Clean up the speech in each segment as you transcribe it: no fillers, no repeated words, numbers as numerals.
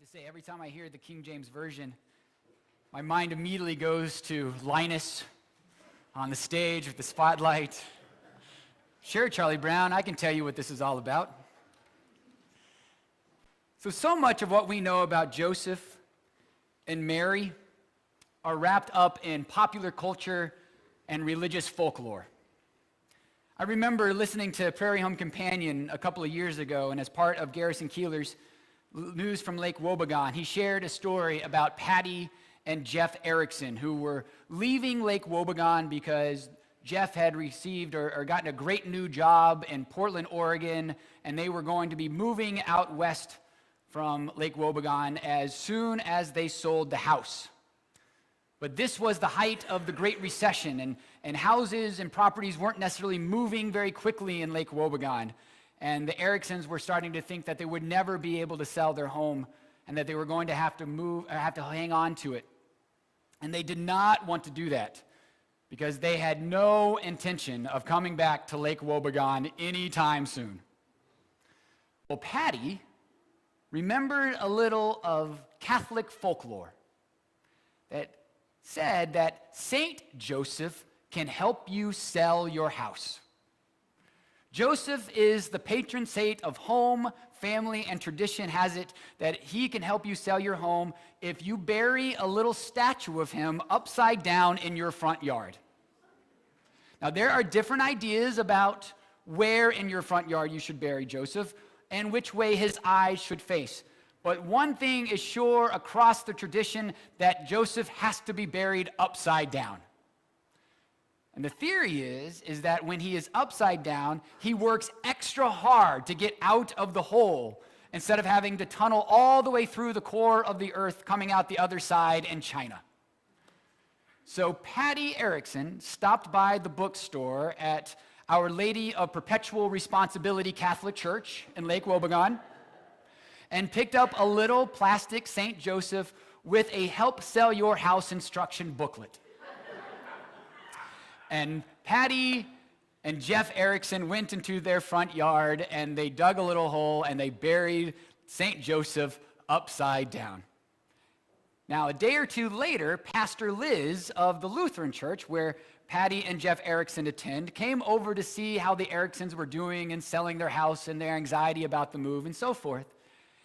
to say, every time I hear the King James Version, my mind immediately goes to Linus on the stage with the spotlight. Sure, Charlie Brown, I can tell you what this is all about. So much of what we know about Joseph and Mary are wrapped up in popular culture and religious folklore. I remember listening to Prairie Home Companion a couple of years ago, and as part of Garrison Keeler's News from Lake Wobegon, he shared a story about Patty and Jeff Erickson, who were leaving Lake Wobegon because Jeff had received or gotten a great new job in Portland, Oregon, and they were going to be moving out west from Lake Wobegon as soon as they sold the house. But this was the height of the Great Recession, and houses and properties weren't necessarily moving very quickly in Lake Wobegon. And the Ericksons were starting to think that they would never be able to sell their home and that they were going to have to hang on to it. And they did not want to do that because they had no intention of coming back to Lake Wobegon anytime soon. Well, Patty remembered a little of Catholic folklore that said that Saint Joseph can help you sell your house. Joseph is the patron saint of home, family, and tradition has it that he can help you sell your home if you bury a little statue of him upside down in your front yard. Now, there are different ideas about where in your front yard you should bury Joseph and which way his eyes should face. But one thing is sure across the tradition, that Joseph has to be buried upside down. And the theory is that when he is upside down, he works extra hard to get out of the hole instead of having to tunnel all the way through the core of the earth, coming out the other side in China. So Patty Erickson stopped by the bookstore at Our Lady of Perpetual Responsibility Catholic Church in Lake Wobegon and picked up a little plastic St. Joseph with a Help Sell Your House instruction booklet. And Patty and Jeff Erickson went into their front yard and they dug a little hole and they buried St. Joseph upside down. Now, a day or two later, Pastor Liz of the Lutheran Church, where Patty and Jeff Erickson attend, came over to see how the Ericksons were doing and selling their house and their anxiety about the move and so forth.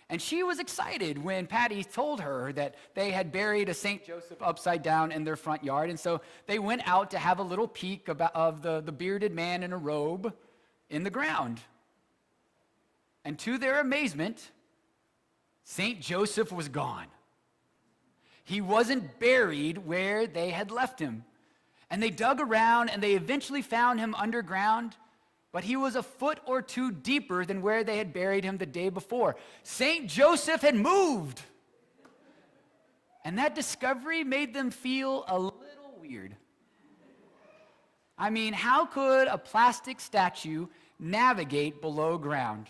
And she was excited when Patty told her that they had buried a St. Joseph upside down in their front yard. And so they went out to have a little peek of the bearded man in a robe in the ground. And to their amazement, St. Joseph was gone. He wasn't buried where they had left him. And they dug around and they eventually found him underground, but he was a foot or two deeper than where they had buried him the day before. St. Joseph had moved. And that discovery made them feel a little weird. I mean, how could a plastic statue navigate below ground?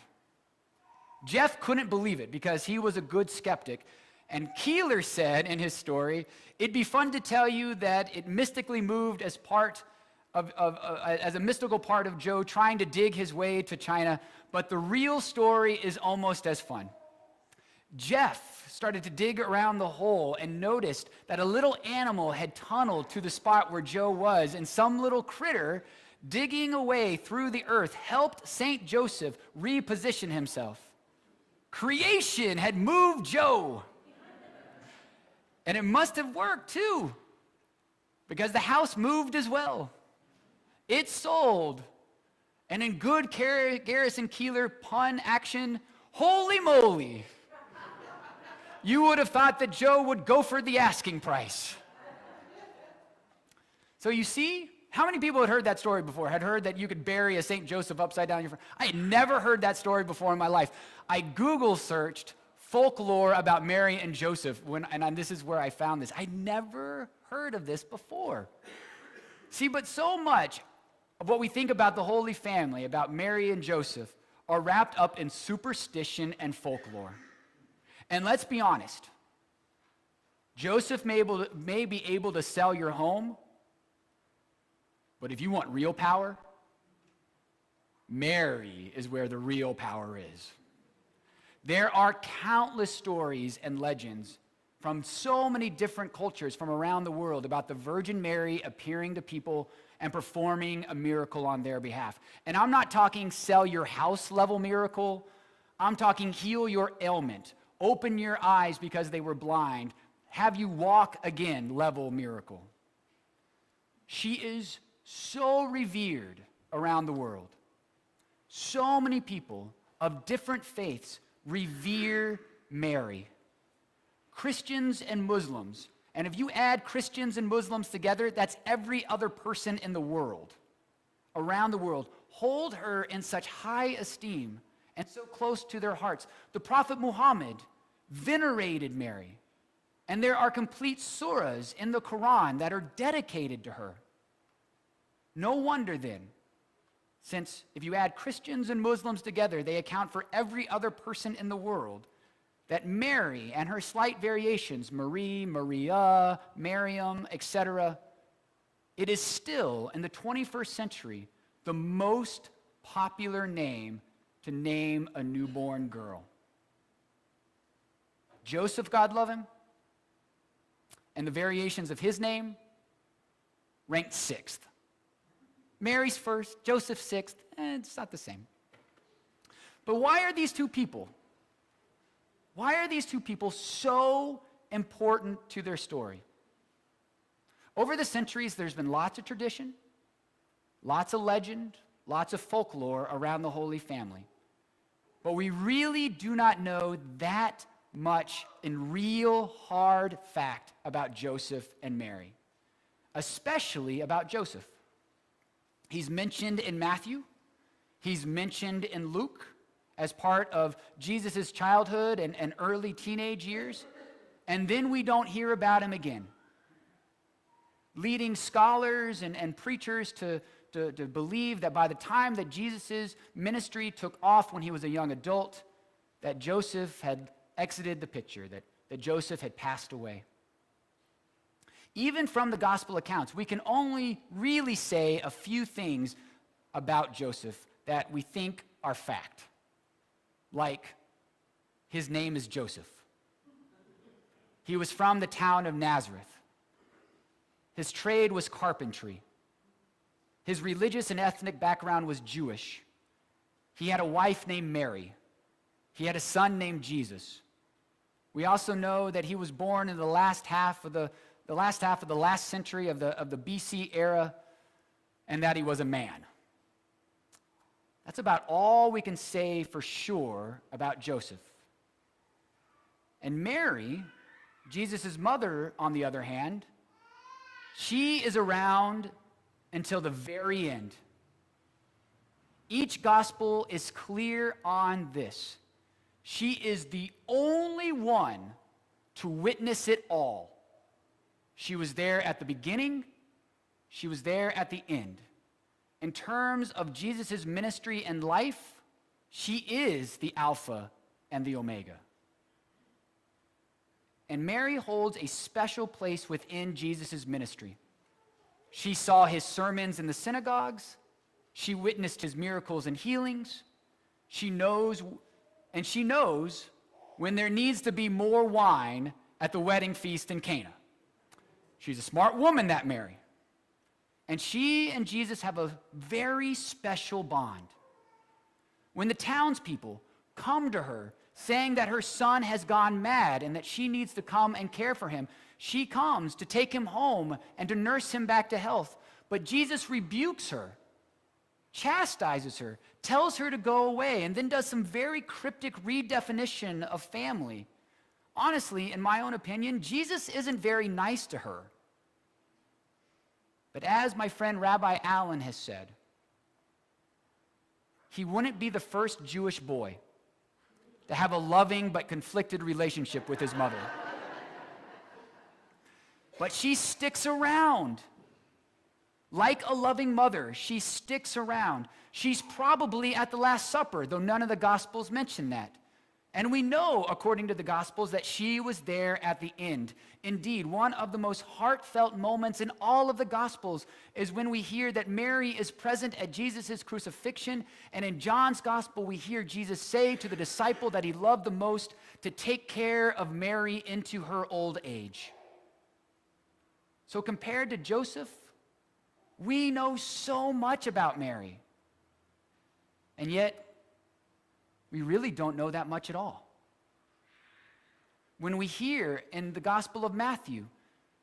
Jeff couldn't believe it because he was a good skeptic. And Keeler said in his story, it'd be fun to tell you that it mystically moved as a mystical part of Joe trying to dig his way to China, but the real story is almost as fun. Jeff started to dig around the hole and noticed that a little animal had tunneled to the spot where Joe was, and some little critter digging away through the earth helped St. Joseph reposition himself. Creation had moved Joe. And it must have worked too, because the house moved as well. It sold. And in good Garrison Keeler pun action, holy moly, you would have thought that Joe would go for the asking price. So you see, how many people had heard that story before? Had heard that you could bury a St. Joseph upside down in your front? I had never heard that story before in my life. I Google searched folklore about Mary and Joseph, and this is where I found this. I'd never heard of this before. See, but so much of what we think about the Holy Family, about Mary and Joseph, are wrapped up in superstition and folklore. And let's be honest, Joseph may be able to sell your home, but if you want real power, Mary is where the real power is. There are countless stories and legends from so many different cultures from around the world about the Virgin Mary appearing to people and performing a miracle on their behalf. And I'm not talking sell your house level miracle. I'm talking heal your ailment, open your eyes because they were blind, have you walk again level miracle. She is so revered around the world. So many people of different faiths revere Mary. Christians and Muslims, and if you add Christians and Muslims together, that's every other person in the world, around the world, hold her in such high esteem and so close to their hearts. The Prophet Muhammad venerated Mary, and there are complete surahs in the Quran that are dedicated to her. No wonder then, since if you add Christians and Muslims together, they account for every other person in the world, that Mary and her slight variations, Marie, Maria, Miriam, etc., it is still, in the 21st century, the most popular name to name a newborn girl. Joseph, God love him, and the variations of his name ranked 6th. Mary's first, Joseph 6th, it's not the same. But why are these two people so important to their story? Over the centuries, there's been lots of tradition, lots of legend, lots of folklore around the Holy Family. But we really do not know that much in real hard fact about Joseph and Mary, especially about Joseph. He's mentioned in Matthew, he's mentioned in Luke as part of Jesus' childhood and early teenage years, and then we don't hear about him again, leading scholars and preachers to believe that by the time that Jesus' ministry took off when he was a young adult, that Joseph had exited the picture, that Joseph had passed away. Even from the gospel accounts, we can only really say a few things about Joseph that we think are fact. Like, his name is Joseph. He was from the town of Nazareth. His trade was carpentry. His religious and ethnic background was Jewish. He had a wife named Mary. He had a son named Jesus. We also know that he was born in the last half of the last century of the BC era, and that he was a man. That's about all we can say for sure about Joseph. And Mary, Jesus' mother, on the other hand, she is around until the very end. Each gospel is clear on this. She is the only one to witness it all. She was there at the beginning. She was there at the end. In terms of Jesus' ministry and life, she is the Alpha and the Omega. And Mary holds a special place within Jesus' ministry. She saw his sermons in the synagogues. She witnessed his miracles and healings. She knows when there needs to be more wine at the wedding feast in Cana. She's a smart woman, that Mary. And she and Jesus have a very special bond. When the townspeople come to her saying that her son has gone mad and that she needs to come and care for him, she comes to take him home and to nurse him back to health. But Jesus rebukes her, chastises her, tells her to go away, and then does some very cryptic redefinition of family. Honestly, in my own opinion, Jesus isn't very nice to her. But as my friend Rabbi Allen has said, he wouldn't be the first Jewish boy to have a loving but conflicted relationship with his mother. But she sticks around. Like a loving mother, she sticks around. She's probably at the Last Supper, though none of the Gospels mention that. And we know, according to the Gospels, that she was there at the end. Indeed, one of the most heartfelt moments in all of the Gospels is when we hear that Mary is present at Jesus' crucifixion. And in John's Gospel, we hear Jesus say to the disciple that he loved the most to take care of Mary into her old age. So compared to Joseph, we know so much about Mary. And yet, we really don't know that much at all. When we hear in the Gospel of Matthew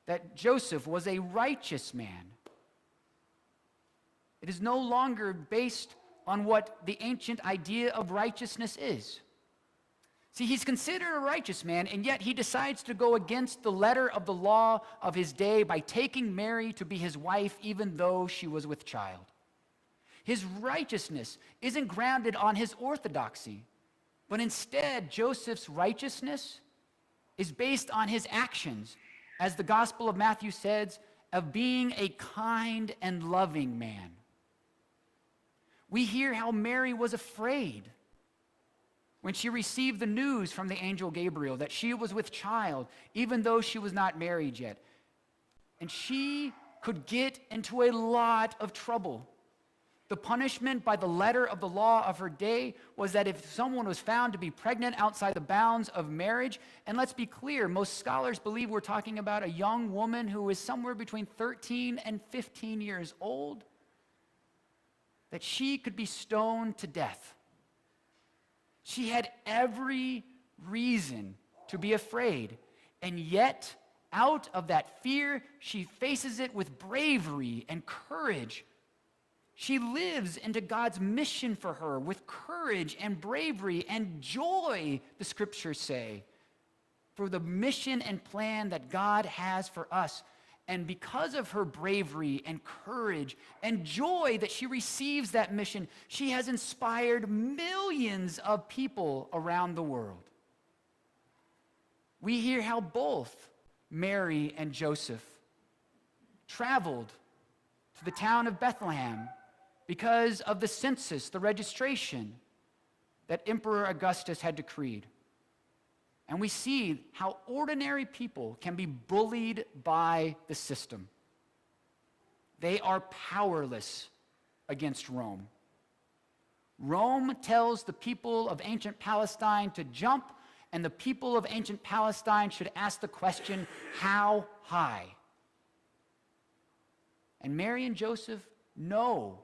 that Joseph was a righteous man, it is no longer based on what the ancient idea of righteousness is. See, he's considered a righteous man, and yet he decides to go against the letter of the law of his day by taking Mary to be his wife, even though she was with child. His righteousness isn't grounded on his orthodoxy, but instead, Joseph's righteousness is based on his actions, as the Gospel of Matthew says, of being a kind and loving man. We hear how Mary was afraid when she received the news from the angel Gabriel that she was with child, even though she was not married yet. And she could get into a lot of trouble. The punishment by the letter of the law of her day was that if someone was found to be pregnant outside the bounds of marriage, and let's be clear, most scholars believe we're talking about a young woman who is somewhere between 13 and 15 years old, that she could be stoned to death. She had every reason to be afraid, and yet, out of that fear, she faces it with bravery and courage. She lives into God's mission for her with courage and bravery and joy, the scriptures say, for the mission and plan that God has for us. And because of her bravery and courage and joy that she receives that mission, she has inspired millions of people around the world. We hear how both Mary and Joseph traveled to the town of Bethlehem because of the census, the registration that Emperor Augustus had decreed. And we see how ordinary people can be bullied by the system. They are powerless against Rome. Rome tells the people of ancient Palestine to jump, and the people of ancient Palestine should ask the question, how high? And Mary and Joseph know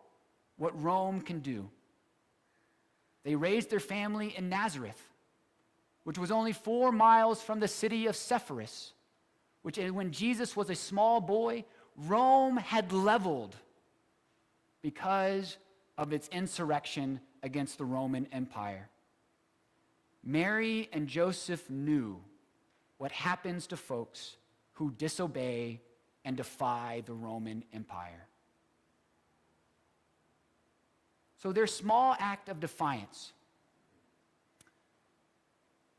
what Rome can do. They raised their family in Nazareth, which was only 4 miles from the city of Sepphoris, which when Jesus was a small boy, Rome had leveled because of its insurrection against the Roman Empire. Mary and Joseph knew what happens to folks who disobey and defy the Roman Empire. So their small act of defiance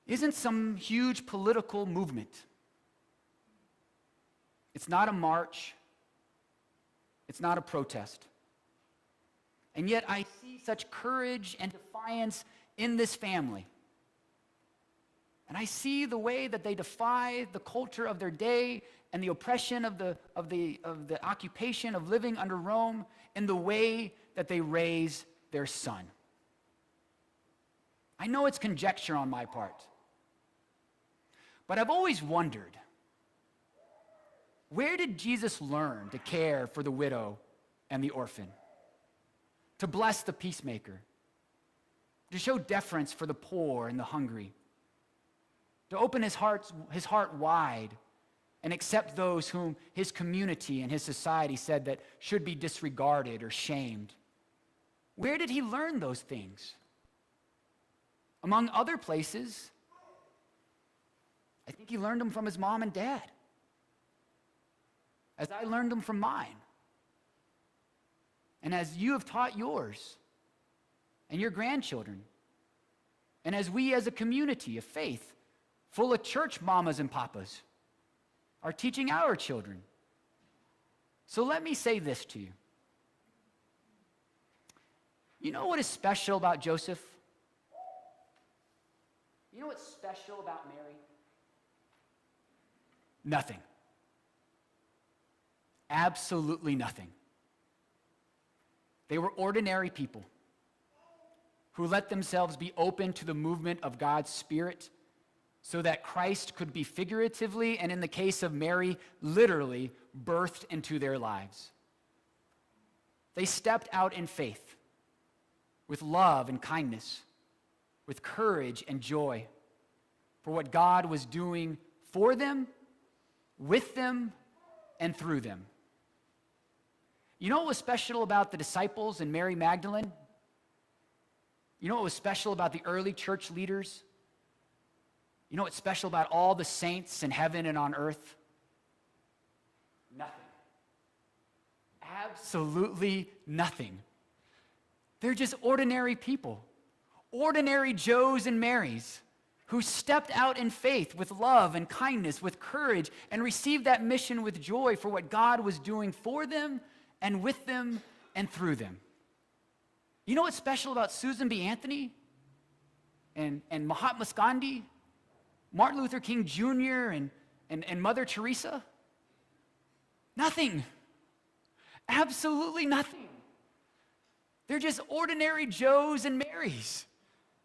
isn't some huge political movement. It's not a march. It's not a protest. And yet I see such courage and defiance in this family. And I see the way that they defy the culture of their day and the oppression of the occupation of living under Rome in the way that they raise their son. I know it's conjecture on my part, but I've always wondered, where did Jesus learn to care for the widow and the orphan, to bless the peacemaker, to show deference for the poor and the hungry, to open his heart wide and accept those whom his community and his society said that should be disregarded or shamed? Where did he learn those things? Among other places, I think he learned them from his mom and dad, as I learned them from mine, and as you have taught yours and your grandchildren, and as we as a community of faith, full of church mamas and papas, are teaching our children. So let me say this to you. You know what is special about Joseph? what's special about Mary? Nothing. Absolutely nothing. They were ordinary people who let themselves be open to the movement of God's Spirit so that Christ could be figuratively, and in the case of Mary, literally birthed into their lives. They stepped out in faith with love and kindness, with courage and joy for what God was doing for them, with them, and through them. You know what was special about the disciples and Mary Magdalene? You know what was special about the early church leaders? You know what's special about all the saints in heaven and on earth? Nothing. Absolutely nothing. They're just ordinary people, ordinary Joes and Marys who stepped out in faith with love and kindness, with courage, and received that mission with joy for what God was doing for them and with them and through them. You know what's special about Susan B. Anthony and Mahatma Gandhi, Martin Luther King Jr. and Mother Teresa? Nothing. Absolutely nothing. They're just ordinary Joes and Marys.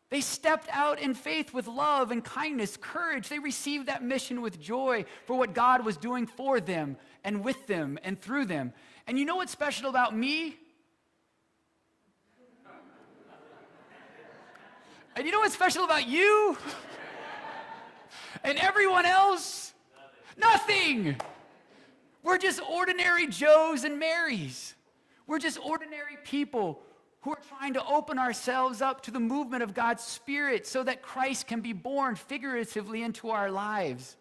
They stepped out in faith with love and kindness, courage. They received that mission with joy for what God was doing for them and with them and through them. And you know what's special about me? And you know what's special about you? And everyone else? Nothing. We're just ordinary Joes and Marys. We're just ordinary people who are trying to open ourselves up to the movement of God's Spirit so that Christ can be born figuratively into our lives.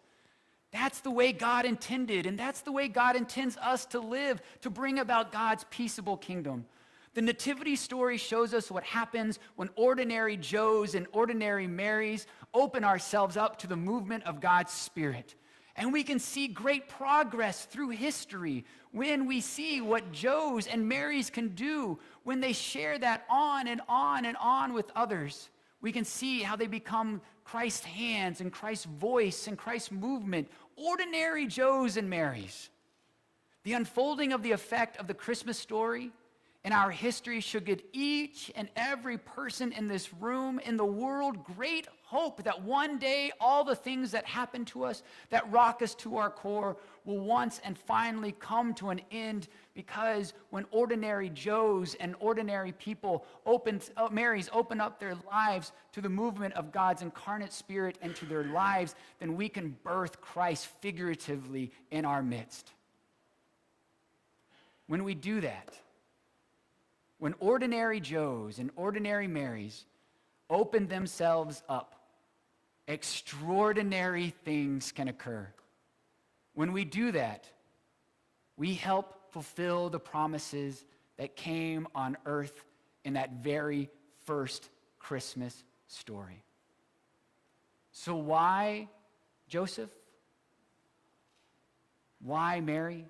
That's the way God intended, and that's the way God intends us to live, to bring about God's peaceable kingdom. The Nativity story shows us what happens when ordinary Joes and ordinary Marys open ourselves up to the movement of God's Spirit. And we can see great progress through history when we see what Joes and Marys can do when they share that on and on and on with others. We can see how they become Christ's hands and Christ's voice and Christ's movement. Ordinary Joes and Marys. The unfolding of the effect of the Christmas story in our history should give each and every person in this room, in the world, great hope that one day all the things that happen to us, that rock us to our core, will once and finally come to an end, because when ordinary Joes and ordinary people, Marys, open up their lives to the movement of God's incarnate Spirit and to their lives, then we can birth Christ figuratively in our midst. When we do that, when ordinary Joes and ordinary Marys open themselves up, extraordinary things can occur. When we do that, we help fulfill the promises that came on earth in that very first Christmas story. So why Joseph? Why Mary?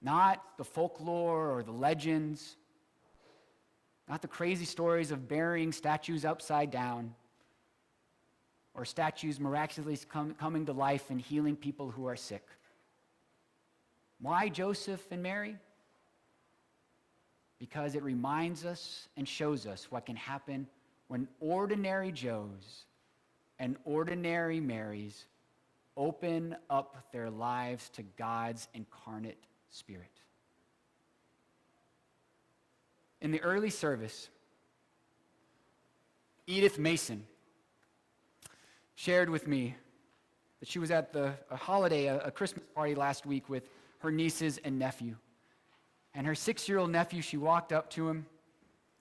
Not the folklore or the legends, not the crazy stories of burying statues upside down, or statues miraculously coming to life and healing people who are sick. Why Joseph and Mary? Because it reminds us and shows us what can happen when ordinary Joes and ordinary Marys open up their lives to God's incarnate Spirit. In the early service, Edith Mason shared with me that she was at a Christmas party last week with her nieces and nephew. And her 6-year-old nephew, she walked up to him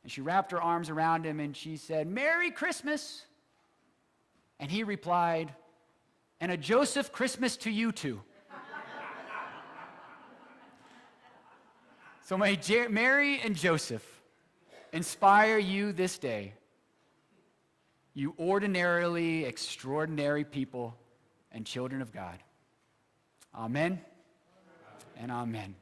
and she wrapped her arms around him and she said, "Merry Christmas." And he replied, "And a Joseph Christmas to you too." So may Mary and Joseph inspire you this day, you ordinarily extraordinary people and children of God. Amen and amen.